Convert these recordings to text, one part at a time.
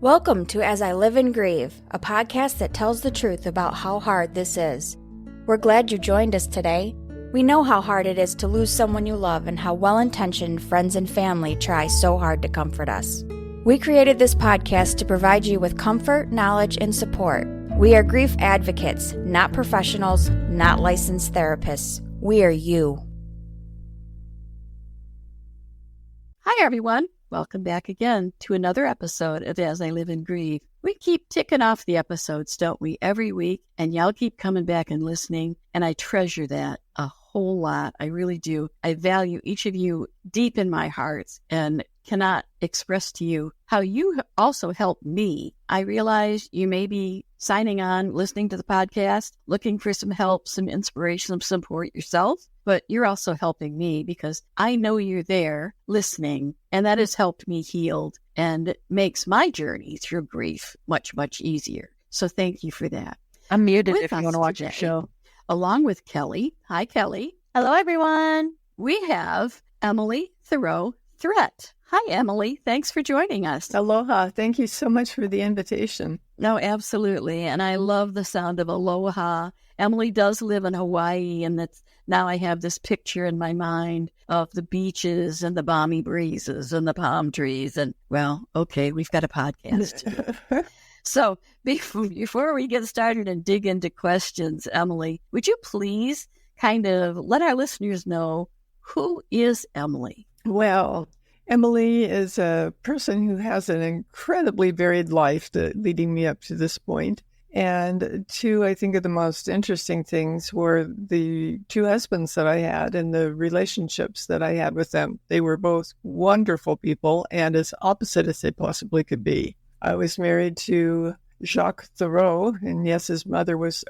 Welcome to As I Live and Grieve, a podcast that tells the truth about how hard this is. We're glad you joined us today. We know how hard it is to lose someone you love and how well-intentioned friends and family try so hard to comfort us. We created this podcast to provide you with comfort, knowledge, and support. We are grief advocates, not professionals, not licensed therapists. We are you. Hi, everyone. Welcome back again to another episode of As I Live and Grieve. We keep ticking off the episodes, don't we, every week, and y'all keep coming back and listening, and I treasure that a whole lot. I really do. I value each of you deep in my heart and cannot express to you how you also help me. I realize you may be signing on, listening to the podcast, looking for some help, some inspiration, some support yourself, but you're also helping me because I know you're there listening, and that has helped me heal and makes my journey through grief much, much easier. So thank you for that. I'm muted if you want to watch the show. Along with Kelly. Hi, Kelly. Hello, everyone. We have Emily Thiroux Threatt. Hi, Emily. Thanks for joining us. Aloha. Thank you so much for the invitation. No, absolutely. And I love the sound of aloha. Emily does live in Hawaii, and now I have this picture in my mind of the beaches and the balmy breezes and the palm trees. And, well, okay, we've got a podcast too. So before we get started and dig into questions, Emily, would you please kind of let our listeners know, who is Emily? Well, Emily is a person who has an incredibly varied life leading me up to this point. And two, I think, of the most interesting things were the two husbands that I had and the relationships that I had with them. They were both wonderful people and as opposite as they possibly could be. I was married to Jacques Thoreau, and yes, his father was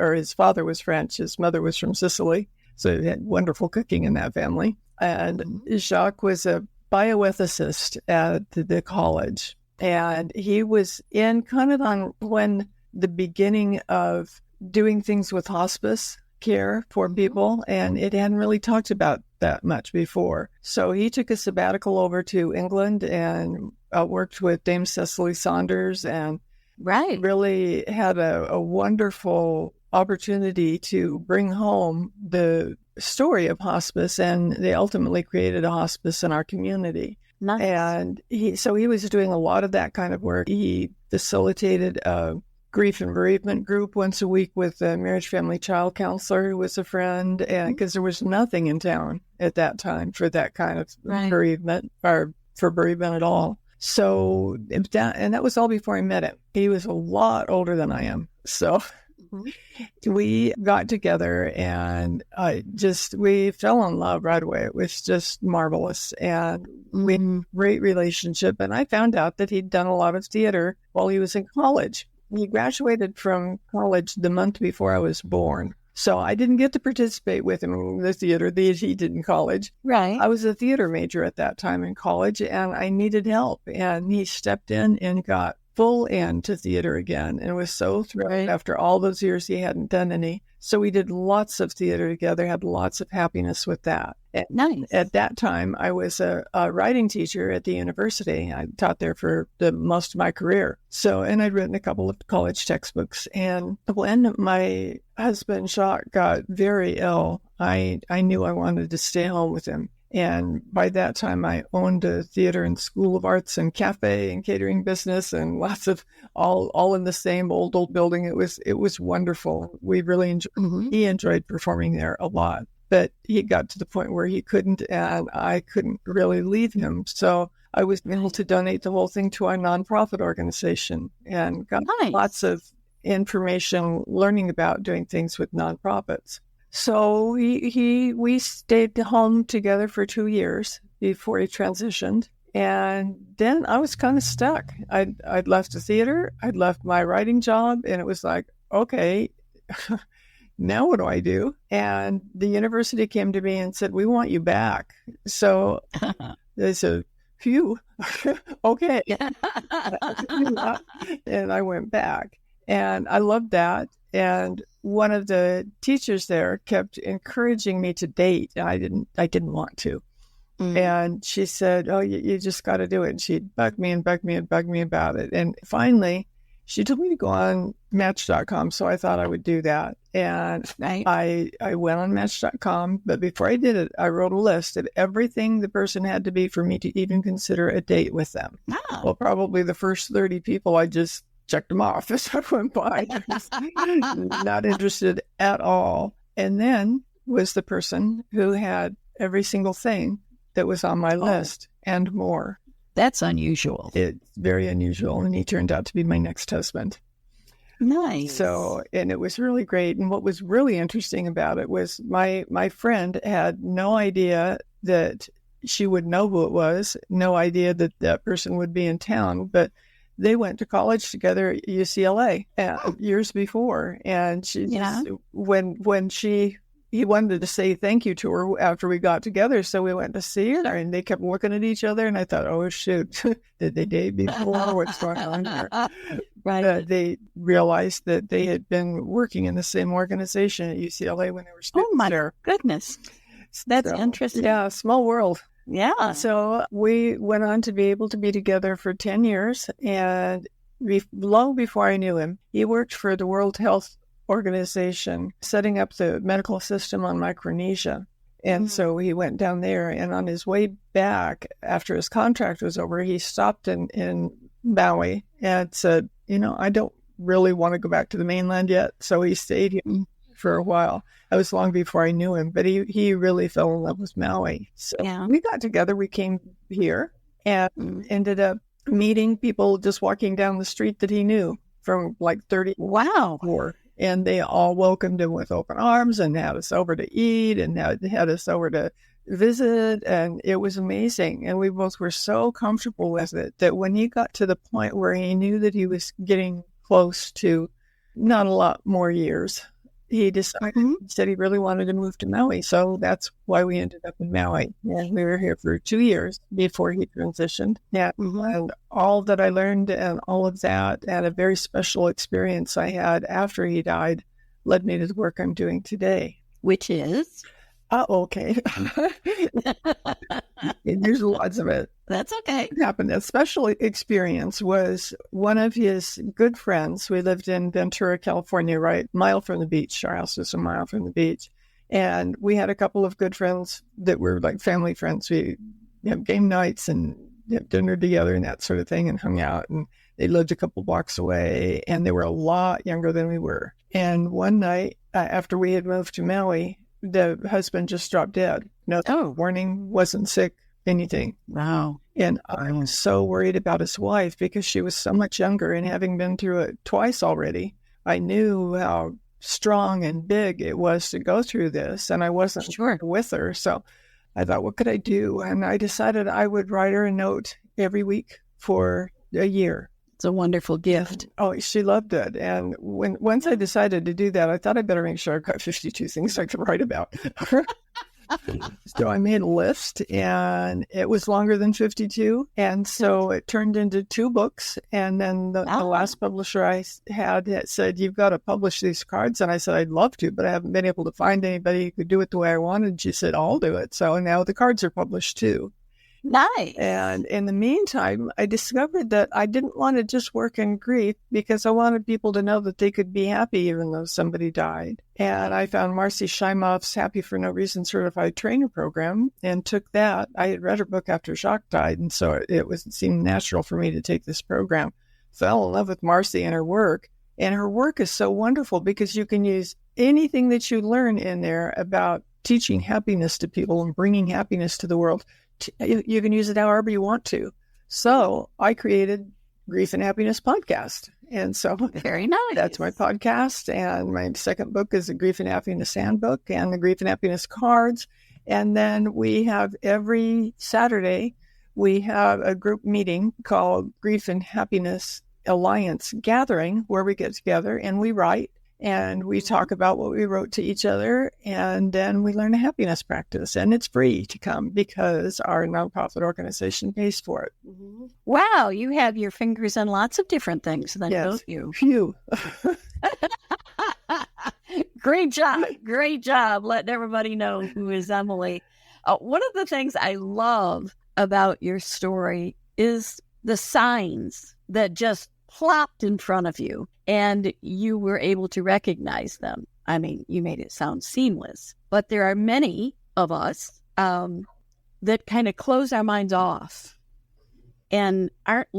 French. His mother was from Sicily. So he had wonderful cooking in that family. And Jacques was a bioethicist at the college. And he was in kind of on the beginning of doing things with hospice care for people, and it hadn't really talked about that much before. So he took a sabbatical over to England and worked with Dame Cecily Saunders and really had a wonderful opportunity to bring home the story of hospice, and they ultimately created a hospice in our community. Nice. And he was doing a lot of that kind of work. He facilitated a grief and bereavement group once a week with a marriage, family, child counselor who was a friend, and because there was nothing in town at that time for that kind of bereavement or for bereavement at all. So that was all before I met him. He was a lot older than I am. So we got together and we fell in love right away. It was just marvelous. And we had a great relationship. And I found out that he'd done a lot of theater while he was in college. He graduated from college the month before I was born. So I didn't get to participate with him in the theater that he did in college. Right. I was a theater major at that time in college, and I needed help. And he stepped in and got full into theater again and was so thrilled after all those years he hadn't done any. So we did lots of theater together, had lots of happiness with that. Nice. At that time, I was a writing teacher at the university. I taught there for the most of my career. And I'd written a couple of college textbooks. And when my husband, Jacques, got very ill, I knew I wanted to stay home with him. And by that time, I owned a theater and school of arts and cafe and catering business and lots of all in the same old building. It was wonderful. We really he enjoyed performing there a lot. But he got to the point where he couldn't, and I couldn't really leave him. So I was able to donate the whole thing to our nonprofit organization and got lots of information learning about doing things with nonprofits. So we stayed home together for 2 years before he transitioned. And then I was kind of stuck. I'd left the theater, I'd left my writing job, and it was like, okay, now what do I do? And the university came to me and said, we want you back. So they said, phew, okay. And I went back. And I loved that. And one of the teachers there kept encouraging me to date. And I didn't want to. And she said, oh, you just got to do it. And she'd bug me and bug me and bug me about it. And finally, she told me to go on Match.com. So I thought I would do that. And I went on Match.com. But before I did it, I wrote a list of everything the person had to be for me to even consider a date with them. Oh. Well, probably the first 30 people, I just checked them off as I went by. Not interested at all. And then was the person who had every single thing that was on my list and more. That's unusual. It's very unusual. And he turned out to be my next husband. Nice. So, and it was really great. And what was really interesting about it was my friend had no idea that she would know who it was, no idea that that person would be in town, but they went to college together at UCLA years before. And she just, when he wanted to say thank you to her after we got together. So we went to see her and they kept looking at each other. And I thought, oh, shoot, did they date before? What's going on here? Right. They realized that they had been working in the same organization at UCLA when they were students there. Goodness. That's interesting. Yeah, small world. Yeah. So we went on to be able to be together for 10 years. And long before I knew him, he worked for the World Health Organization, setting up the medical system on Micronesia. And so he went down there, and on his way back, after his contract was over, he stopped in Maui and said, I don't really want to go back to the mainland yet. So he stayed here for a while. That was long before I knew him, but he really fell in love with Maui. So we got together, we came here and ended up meeting people just walking down the street that he knew from like 30. Wow. And they all welcomed him with open arms and had us over to eat and had us over to visit. And it was amazing. And we both were so comfortable with it that when he got to the point where he knew that he was getting close to not a lot more years, he decided, said he really wanted to move to Maui. So that's why we ended up in Maui. And we were here for 2 years before he transitioned. Yeah. And all that I learned and all of that and a very special experience I had after he died led me to the work I'm doing today. Which is? Okay. There's lots of it. That's okay. What happened? A special experience was one of his good friends. We lived in Ventura, California, right? A mile from the beach. Our house was a mile from the beach. And we had a couple of good friends that were like family friends. We have game nights and have dinner together and that sort of thing and hung out. And they lived a couple blocks away and they were a lot younger than we were. And one night after we had moved to Maui, the husband just dropped dead. No warning, wasn't sick, anything. Wow. And I was so worried about his wife because she was so much younger, and having been through it twice already, I knew how strong and big it was to go through this, and I wasn't with her. So I thought, what could I do? And I decided I would write her a note every week for a year. It's a wonderful gift. Oh, she loved it. And once I decided to do that, I thought I'd better make sure I've got 52 things I could write about. So I made a list, and it was longer than 52. And so it turned into 2 books. And then the last publisher I had said, you've got to publish these cards. And I said, I'd love to, but I haven't been able to find anybody who could do it the way I wanted. And she said, I'll do it. So now the cards are published too. Nice. And in the meantime, I discovered that I didn't want to just work in grief because I wanted people to know that they could be happy even though somebody died. And I found Marcy Shimoff's Happy for No Reason Certified Trainer program and took that. I had read her book after Jacques died, and so it seemed natural for me to take this program. Fell in love with Marcy and her work. And her work is so wonderful because you can use anything that you learn in there about teaching happiness to people and bringing happiness to the world. You can use it however you want to. So I created Grief and Happiness Podcast. And so very nice. That's my podcast. And my second book is the Grief and Happiness Handbook and the Grief and Happiness Cards. And then we have every Saturday, we have a group meeting called Grief and Happiness Alliance Gathering, where we get together and we write. And we talk about what we wrote to each other, and then we learn a happiness practice. And it's free to come because our nonprofit organization pays for it. Mm-hmm. Wow, you have your fingers in lots of different things then, don't you? Phew. Great job. Great job letting everybody know who is Emily. One of the things I love about your story is the signs that just plopped in front of you and you were able to recognize them. I mean, you made it sound seamless, but there are many of us that kind of close our minds off and aren't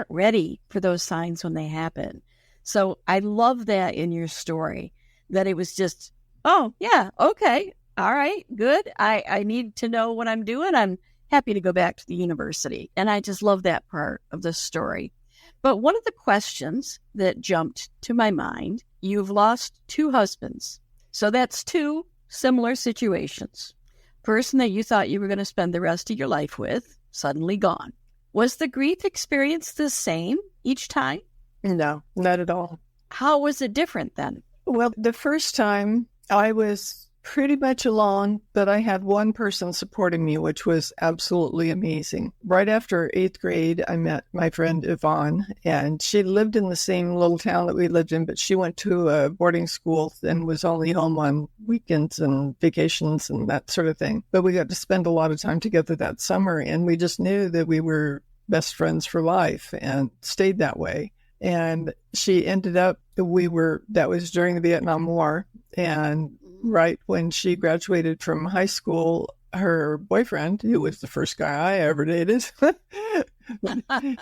ready for those signs when they happen. So I love that in your story, that it was just, oh, yeah, okay, all right, good. I need to know what I'm doing. I'm happy to go back to the university. And I just love that part of the story. But one of the questions that jumped to my mind, you've lost 2 husbands. So that's 2 similar situations. Person that you thought you were going to spend the rest of your life with, suddenly gone. Was the grief experience the same each time? No, not at all. How was it different then? Well, the first time I was pretty much alone, but I had one person supporting me, which was absolutely amazing. Right after 8th grade, I met my friend Yvonne, and she lived in the same little town that we lived in, but she went to a boarding school and was only home on weekends and vacations and that sort of thing. But we got to spend a lot of time together that summer, and we just knew that we were best friends for life and stayed that way. And she ended up, that was during the Vietnam War, and right when she graduated from high school, her boyfriend, who was the first guy I ever dated,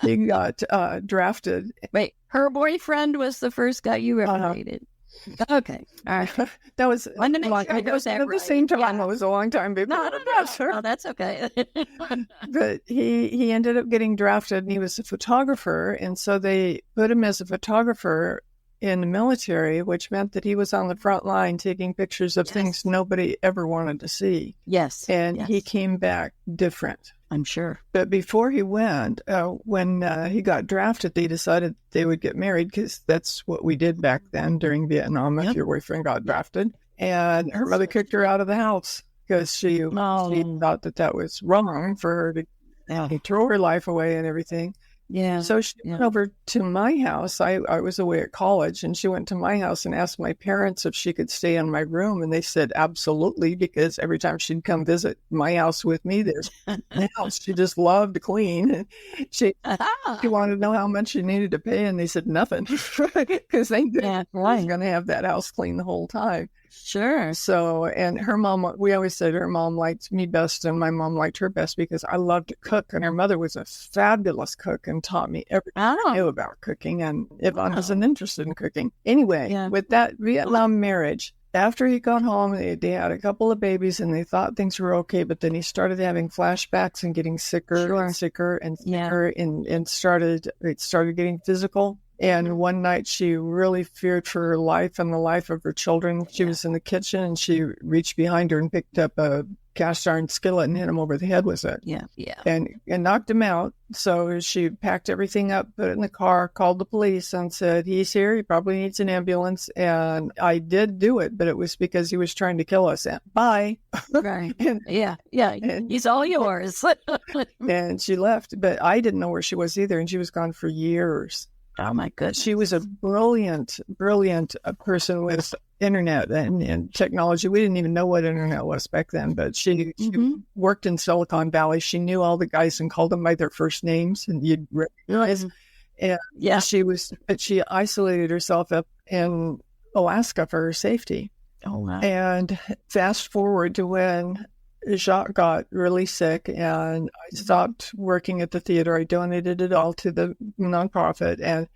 he got drafted. Wait, her boyfriend was the first guy you ever dated? Okay, all right. That was at the same time. It was a long time before. No, that's okay. But he ended up getting drafted, and he was a photographer, and so they put him as a photographer in the military, which meant that he was on the front line taking pictures of things nobody ever wanted to see. Yes. And he came back different. I'm sure. But before he went, when he got drafted, they decided they would get married, because that's what we did back then during Vietnam if your boyfriend got drafted. And her mother kicked her out of the house because she thought that was wrong for her to throw her life away and everything. Yeah. So she went over to my house. I was away at college, and she went to my house and asked my parents if she could stay in my room. And they said, absolutely, because every time she'd come visit my house with me, there's my house. She just loved to clean. And she wanted to know how much she needed to pay. And they said nothing, because they was going to have that house clean the whole time. Sure. So, and her mom, we always said her mom liked me best and my mom liked her best because I loved to cook. And her mother was a fabulous cook and taught me everything I knew about cooking. And Yvonne wasn't interested in cooking. Anyway, with that Vietnam marriage, after he got home, they had a couple of babies and they thought things were okay. But then he started having flashbacks and getting sicker and sicker and sicker and it started getting physical. And one night she really feared for her life and the life of her children. She was in the kitchen and she reached behind her and picked up a cast iron skillet and hit him over the head with it. And knocked him out. So she packed everything up, put it in the car, called the police and said, he's here. He probably needs an ambulance. And I did do it, but it was because he was trying to kill us. And bye. Right. And he's all yours. And she left, but I didn't know where she was either. And she was gone for years. Oh, my goodness. She was a brilliant person with internet and technology. We didn't even know what internet was back then, but she worked in Silicon Valley. She knew all the guys and called them by their first names, and you'd recognize. And she isolated herself up in Alaska for her safety. Oh, wow. And fast forward to when Jacques got really sick and I stopped working at the theater. I donated it all to the nonprofit and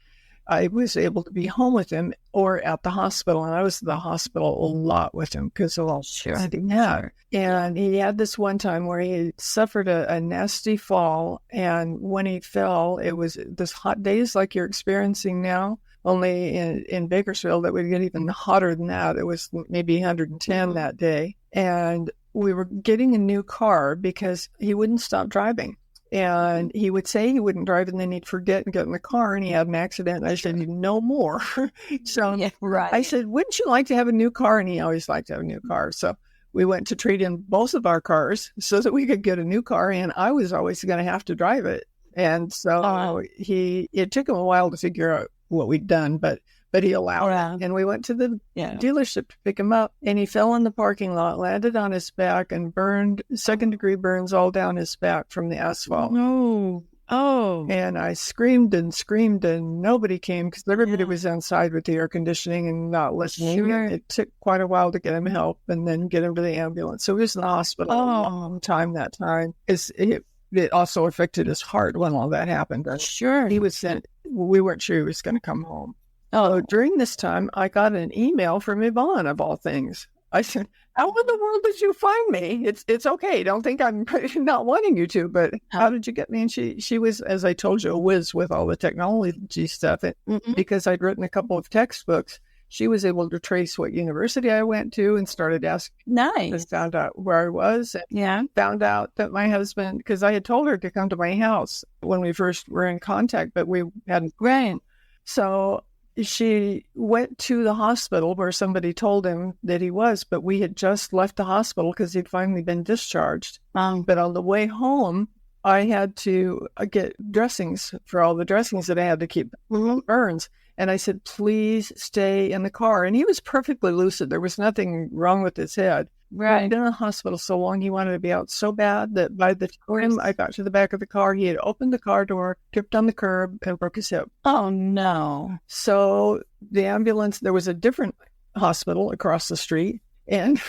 I was able to be home with him or at the hospital. And I was at the hospital a lot with him because of all I didn't have. And he had this one time where he suffered a nasty fall. And when he fell, it was this hot days like you're experiencing now. Only in Bakersfield, that would get even hotter than that. It was maybe 110 that day. And we were getting a new car because he wouldn't stop driving. And he would say he wouldn't drive, and then he'd forget and get in the car, and he had an accident. And I said, no more. I said, wouldn't you like to have a new car? And he always liked to have a new car. So we went to trade in both of our cars so that we could get a new car, and I was always going to have to drive it. And so it took him a while to figure out what we'd done. But but he allowed it. And we went to the dealership to pick him up, and he fell in the parking lot, landed on his back, and burned second-degree burns all down his back from the asphalt. No. Oh. And I screamed, and nobody came because everybody was inside with the air conditioning and not listening. Sure. It took quite a while to get him help and then get him to the ambulance. So he was in the hospital a long time that time. It also affected his heart when all that happened. Sure. He was sent. We weren't sure he was going to come home. Oh. So during this time, I got an email from Yvonne, of all things. I said, how in the world did you find me? It's okay. Don't think I'm not wanting you to, but how did you get me? And she was, as I told you, a whiz with all the technology stuff. And because I'd written a couple of textbooks, she was able to trace what university I went to and started asking. Nice. And found out where I was. And found out that my husband, because I had told her to come to my house when we first were in contact, but we hadn't. Right. So she went to the hospital where somebody told him that he was, but we had just left the hospital because he'd finally been discharged. But on the way home, I had to get dressings for all the dressings that I had to keep burns. And I said, please stay in the car. And he was perfectly lucid. There was nothing wrong with his head. Right. He'd been in the hospital so long, he wanted to be out so bad that by the time I got to the back of the car, he had opened the car door, tripped on the curb, and broke his hip. Oh, no. So the ambulance, there was a different hospital across the street, and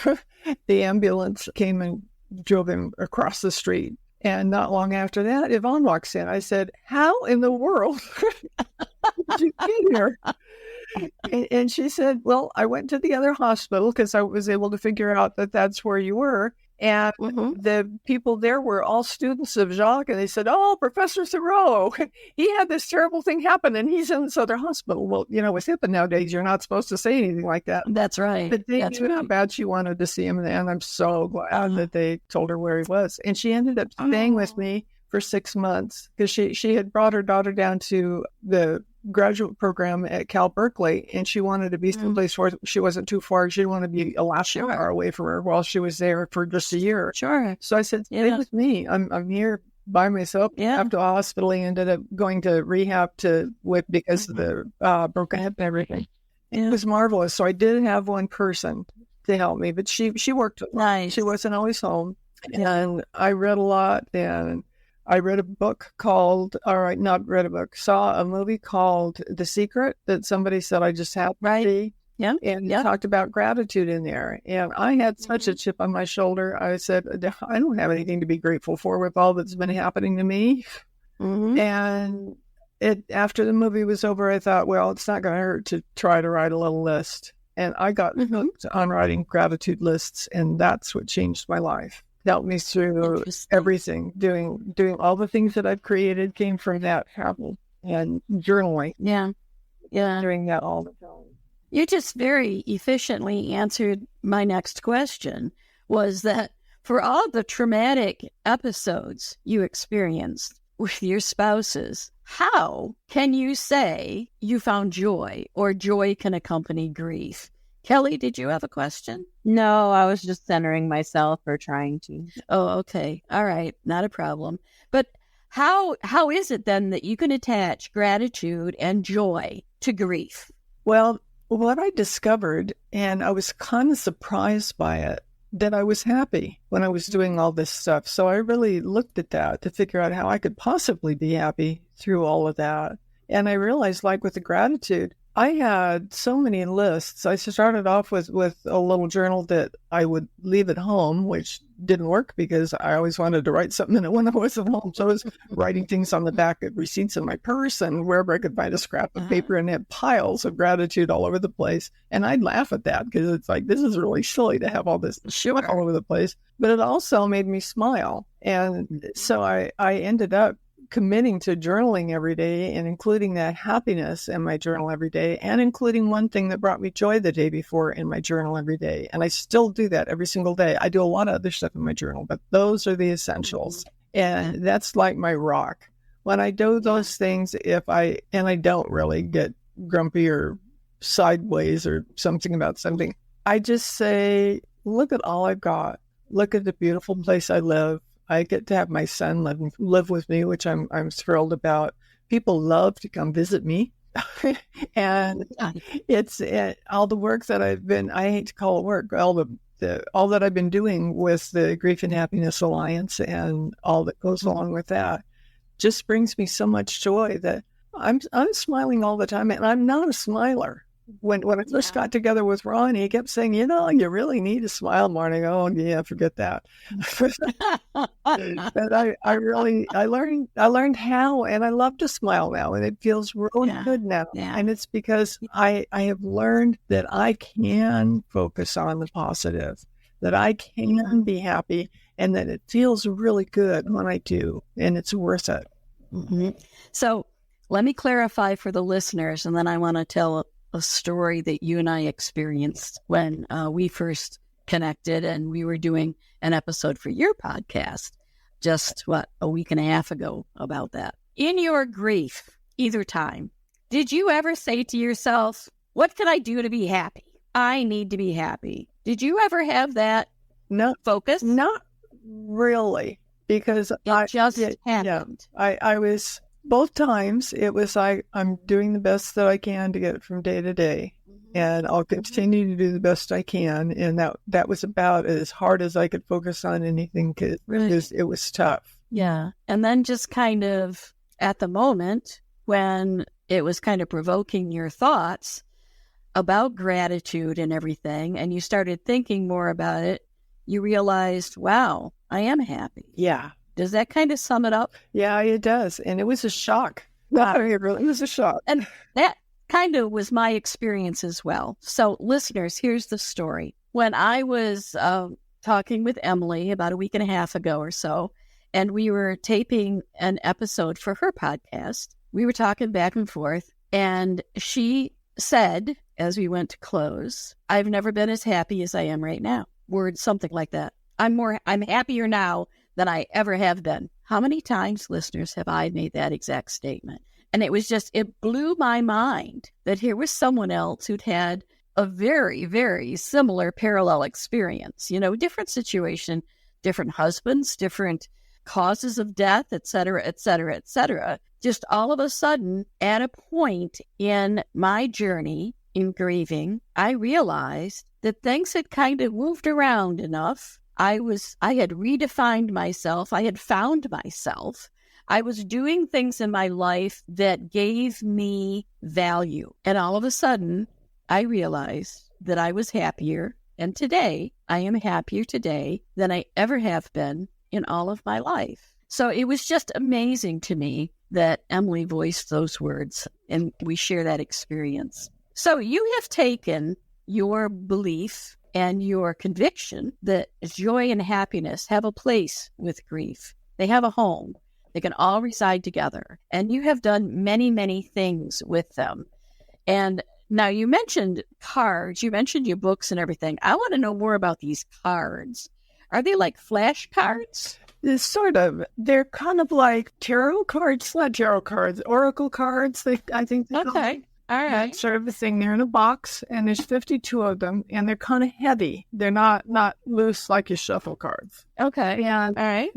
the ambulance came and drove him across the street. And not long after that, Yvonne walks in. I said, how in the world did you get here? And she said, well, I went to the other hospital because I was able to figure out that that's where you were. And the people there were all students of Jacques. And they said, oh, Professor Thiroux, he had this terrible thing happen and he's in this other hospital. Well, with HIPAA nowadays, you're not supposed to say anything like that. That's right. But they knew how bad she wanted to see him. And I'm so glad that they told her where he was. And she ended up staying with me for 6 months because she had brought her daughter down to the graduate program at Cal Berkeley, and she wanted to be someplace where she wasn't too far. She didn't want to be a last hour away from her while she was there for just a year. Sure. So I said, stay with me. I'm here by myself. After the hospital, he ended up going to rehab because of the broken hip and everything. It was marvelous. So I did have one person to help me, but she worked a lot. Nice. She wasn't always home. And I read a lot, and I read a book called, saw a movie called The Secret that somebody said I just had to see. Yeah. And it talked about gratitude in there. And I had such a chip on my shoulder. I said, I don't have anything to be grateful for with all that's been happening to me. And after the movie was over, I thought, well, it's not going to hurt to try to write a little list. And I got hooked on writing gratitude lists, and that's what changed my life. Helped me through everything. Doing all the things that I've created came from that habit and journaling. Yeah. Doing that all the time. You just very efficiently answered my next question, was that for all the traumatic episodes you experienced with your spouses, how can you say you found joy or joy can accompany grief? Kelly, did you have a question? No, I was just centering myself or trying to. Oh, okay. All right. Not a problem. But how is it then that you can attach gratitude and joy to grief? Well, what I discovered, and I was kind of surprised by it, that I was happy when I was doing all this stuff. So I really looked at that to figure out how I could possibly be happy through all of that. And I realized, like with the gratitude, I had so many lists. I started off with a little journal that I would leave at home, which didn't work because I always wanted to write something in it when I wasn't home. So I was writing things on the back of receipts in my purse and wherever I could find a scrap of paper, and had piles of gratitude all over the place. And I'd laugh at that because it's like, this is really silly to have all this shit all over the place. But it also made me smile. And so I ended up committing to journaling every day and including that happiness in my journal every day, and including one thing that brought me joy the day before in my journal every day. And I still do that every single day. I do a lot of other stuff in my journal, but those are the essentials. And that's like my rock. When I do those things, I don't really get grumpy or sideways or something about something, I just say, look at all I've got. Look at the beautiful place I live. I get to have my son live with me, which I'm thrilled about. People love to come visit me And it's all the work that I hate to call it work, all that I've been doing with the Grief and Happiness Alliance and all that goes along with that just brings me so much joy that I'm smiling all the time, and I'm not a smiler. When I first got together with Ron, he kept saying, you really need to smile more. And I go, oh yeah, forget that. But I learned how, and I love to smile now, and it feels really good now. Yeah. And it's because I have learned that I can focus on the positive, that I can be happy, and that it feels really good when I do, and it's worth it. Mm-hmm. So let me clarify for the listeners, and then I want to tell a story that you and I experienced when we first connected, and we were doing an episode for your podcast just, a week and a half ago about that. In your grief, either time, did you ever say to yourself, what can I do to be happy? I need to be happy. Did you ever have that focus? Not really, because it just happened. Yeah, I was... Both times, it was I'm doing the best that I can to get from day to day, and I'll continue to do the best I can. And that was about as hard as I could focus on anything, because it was tough. Yeah. And then just kind of at the moment when it was kind of provoking your thoughts about gratitude and everything, and you started thinking more about it, you realized, wow, I am happy. Yeah. Does that kind of sum it up? Yeah, it does. And it was a shock. It really was a shock. And that kind of was my experience as well. So listeners, here's the story. When I was talking with Emily about a week and a half ago or so, and we were taping an episode for her podcast, we were talking back and forth, and she said, as we went to close, I've never been as happy as I am right now. Words, something like that. I'm happier now than I ever have been. How many times, listeners, have I made that exact statement? And it blew my mind that here was someone else who'd had a very, very similar parallel experience, different situation, different husbands, different causes of death, et cetera, et cetera, et cetera. Just all of a sudden, at a point in my journey in grieving, I realized that things had kind of moved around enough. I had redefined myself. I had found myself. I was doing things in my life that gave me value. And all of a sudden, I realized that I was happier. And today, I am happier today than I ever have been in all of my life. So it was just amazing to me that Emily voiced those words, and we share that experience. So you have taken your belief and your conviction that joy and happiness have a place with grief. They have a home. They can all reside together. And you have done many, many things with them. And now you mentioned cards. You mentioned your books and everything. I want to know more about these cards. Are they like flashcards? It's sort of. They're kind of like tarot cards, not tarot cards, oracle cards. I think. Okay. All right. Sort of a thing. They're in a box, and there's 52 of them, and they're kind of heavy. They're not loose like your shuffle cards. Okay. And all right.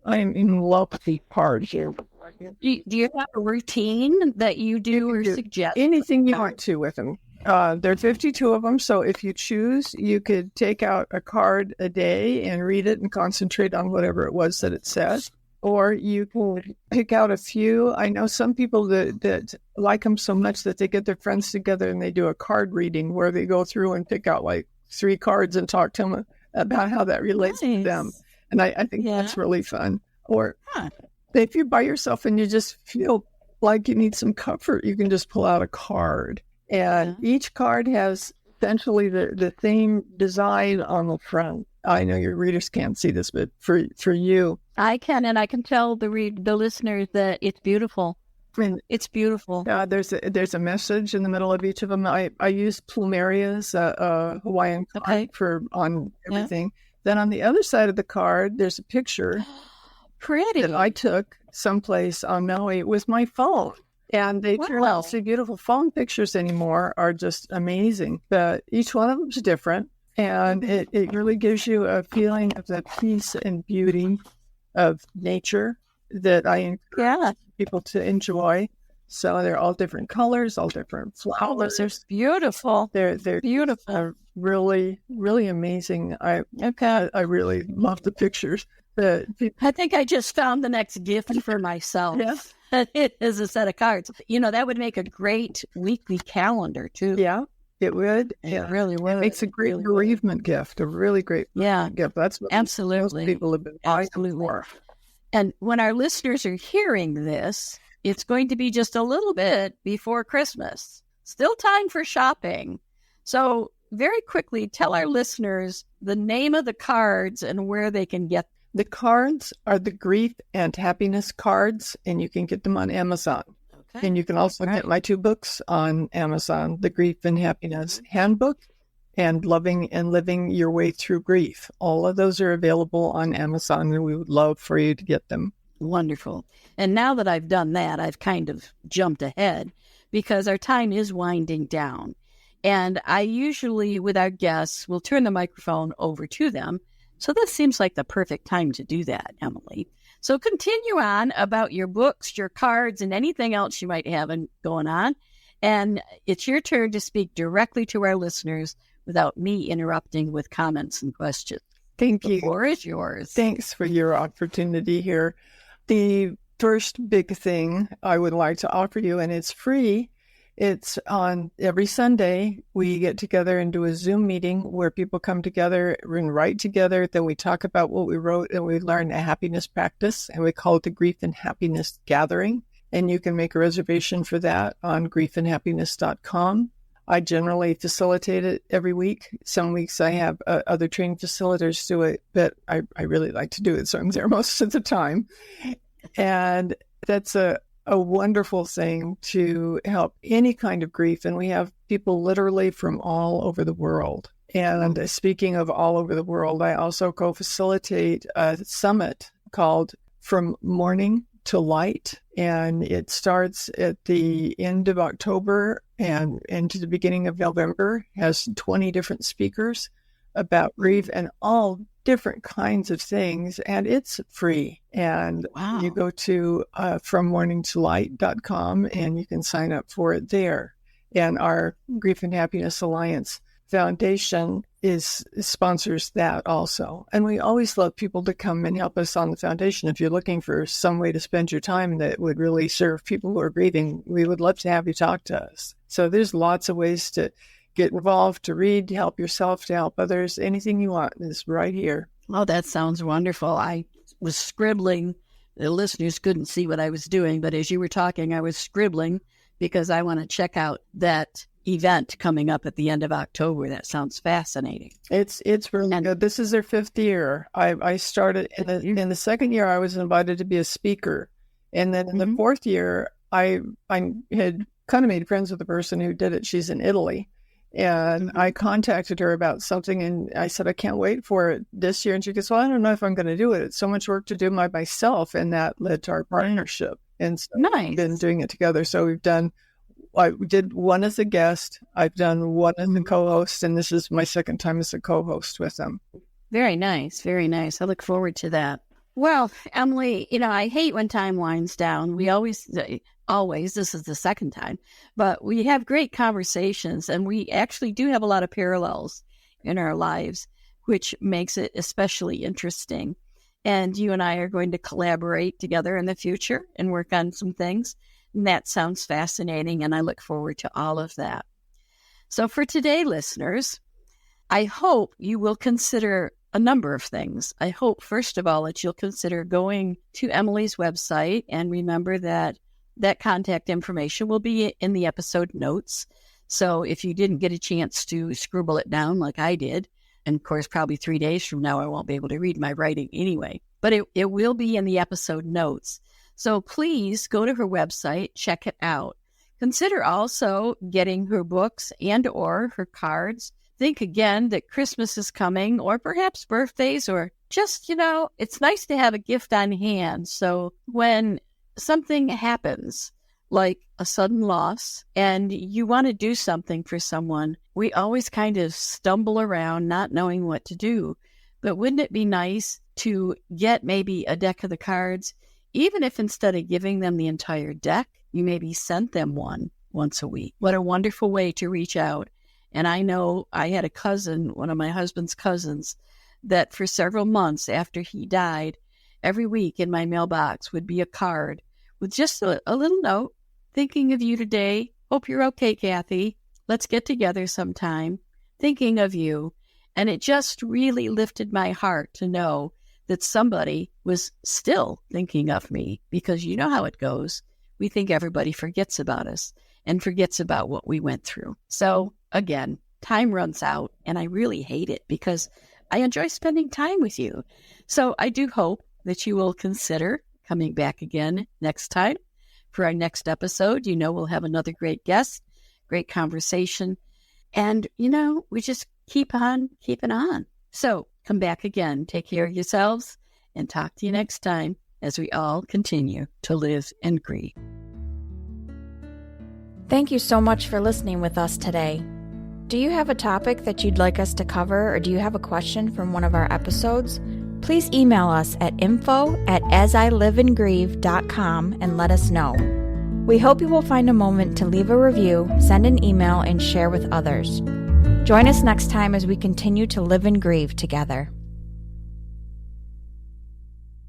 I'm in love with the cards here. Do you have a routine that you do or suggest? Anything you want to with them. There are 52 of them, so if you choose, you could take out a card a day and read it and concentrate on whatever it was that it said. Or you can pick out a few. I know some people that like them so much that they get their friends together and they do a card reading where they go through and pick out like 3 cards and talk to them about how that relates to them. And I think that's really fun. Or if you're by yourself and you just feel like you need some comfort, you can just pull out a card. And each card has essentially the same design on the front. I know your readers can't see this, but for you, I can, and I can tell the listeners that it's beautiful. I mean, it's beautiful. There's a message in the middle of each of them. I use plumerias, Hawaiian card on everything. Then on the other side of the card, there's a picture pretty that I took someplace on Maui with my phone. And they turn out to be beautiful. Phone pictures anymore are just amazing. But each one of them is different. And it really gives you a feeling of the peace and beauty of nature that I encourage people to enjoy. So they're all different colors, all different Oh, those flowers. are beautiful. They're Beautiful. really, really amazing. I really love the pictures. I think I just found the next gift for myself. Yeah. It is a set of cards. That would make a great weekly calendar, too. Yeah, it would. It really would. It makes a great really bereavement gift, a really great gift. That's what absolutely. most people have been buying Absolutely. for. And when our listeners are hearing this, it's going to be just a little bit before Christmas. Still time for shopping. So very quickly, tell our listeners the name of the cards and where they can get them. The cards are the grief and happiness cards, and you can get them on Amazon. Okay. And you can also get my 2 books on Amazon, The Grief and Happiness Handbook and Loving and Living Your Way Through Grief. All of those are available on Amazon, and we would love for you to get them. Wonderful. And now that I've done that, I've kind of jumped ahead because our time is winding down. And I usually, with our guests, will turn the microphone over to them. So this seems like the perfect time to do that, Emily. So continue on about your books, your cards, and anything else you might have going on. And it's your turn to speak directly to our listeners without me interrupting with comments and questions. Thank you. The floor is yours. Thanks for your opportunity here. The first big thing I would like to offer you, and it's free, it's on every Sunday, we get together and do a Zoom meeting where people come together and write together. Then we talk about what we wrote and we learn a happiness practice, and we call it the Grief and Happiness Gathering. And you can make a reservation for that on griefandhappiness.com. I generally facilitate it every week. Some weeks I have other trained facilitators do it, but I really like to do it, so I'm there most of the time. And that's a wonderful thing to help any kind of grief. And we have people literally from all over the world. And speaking of all over the world, I also co-facilitate a summit called From Mourning to Light. And it starts at the end of October and into the beginning of November, has 20 different speakers about grief and all different kinds of things, and it's free. And you go to frommourningtolight.com and you can sign up for it there. And our Grief and Happiness Alliance Foundation sponsors that also. And we always love people to come and help us on the foundation. If you're looking for some way to spend your time that would really serve people who are grieving, we would love to have you talk to us. So there's lots of ways to get involved, to read, to help yourself, to help others. Anything you want is right here. Oh, that sounds wonderful. I was scribbling. The listeners couldn't see what I was doing, but as you were talking, I was scribbling because I want to check out that event coming up at the end of October. That sounds fascinating. It's really good. This is their 5th year. I started in the 2nd year. I was invited to be a speaker, and then in the 4th year, I had kind of made friends with the person who did it. She's in Italy. And I contacted her about something, and I said, I can't wait for it this year. And she goes, well, I don't know if I'm going to do it. It's so much work to do myself. And that led to our partnership. And so we've been doing it together. So we did one as a guest. I've done one as a co-host, and this is my 2nd time as a co-host with them. Very nice. Very nice. I look forward to that. Well, Emily, I hate when time winds down. We always, this is the 2nd time, but we have great conversations, and we actually do have a lot of parallels in our lives, which makes it especially interesting. And you and I are going to collaborate together in the future and work on some things. And that sounds fascinating, and I look forward to all of that. So for today, listeners, I hope you will consider a number of things. I hope, first of all, that you'll consider going to Emily's website, and remember that contact information will be in the episode notes. So if you didn't get a chance to scribble it down like I did, and of course, probably 3 days from now, I won't be able to read my writing anyway, but it will be in the episode notes. So please go to her website, check it out. Consider also getting her books and or her cards. Think again that Christmas is coming, or perhaps birthdays, or just, it's nice to have a gift on hand. So when something happens, like a sudden loss, and you want to do something for someone, we always kind of stumble around not knowing what to do. But wouldn't it be nice to get maybe a deck of the cards, even if instead of giving them the entire deck, You maybe sent them one once a week. What a wonderful way to reach out. And I know I had a cousin, one of my husband's cousins, that for several months after he died, every week in my mailbox would be a card with just a little note, thinking of you today. Hope you're okay, Kathy. Let's get together sometime. Thinking of you. And it just really lifted my heart to know that somebody was still thinking of me, because you know how it goes. We think everybody forgets about us and forgets about what we went through. So again, time runs out, and I really hate it because I enjoy spending time with you. So I do hope that you will consider coming back again next time for our next episode. You know, we'll have another great guest, great conversation, and, we just keep on keeping on. So come back again, take care of yourselves, and talk to you next time as we all continue to live and grieve. Thank you so much for listening with us today. Do you have a topic that you'd like us to cover, or do you have a question from one of our episodes? Please email us at info@asilivengrieve.com and let us know. We hope you will find a moment to leave a review, send an email, and share with others. Join us next time as we continue to live and grieve together.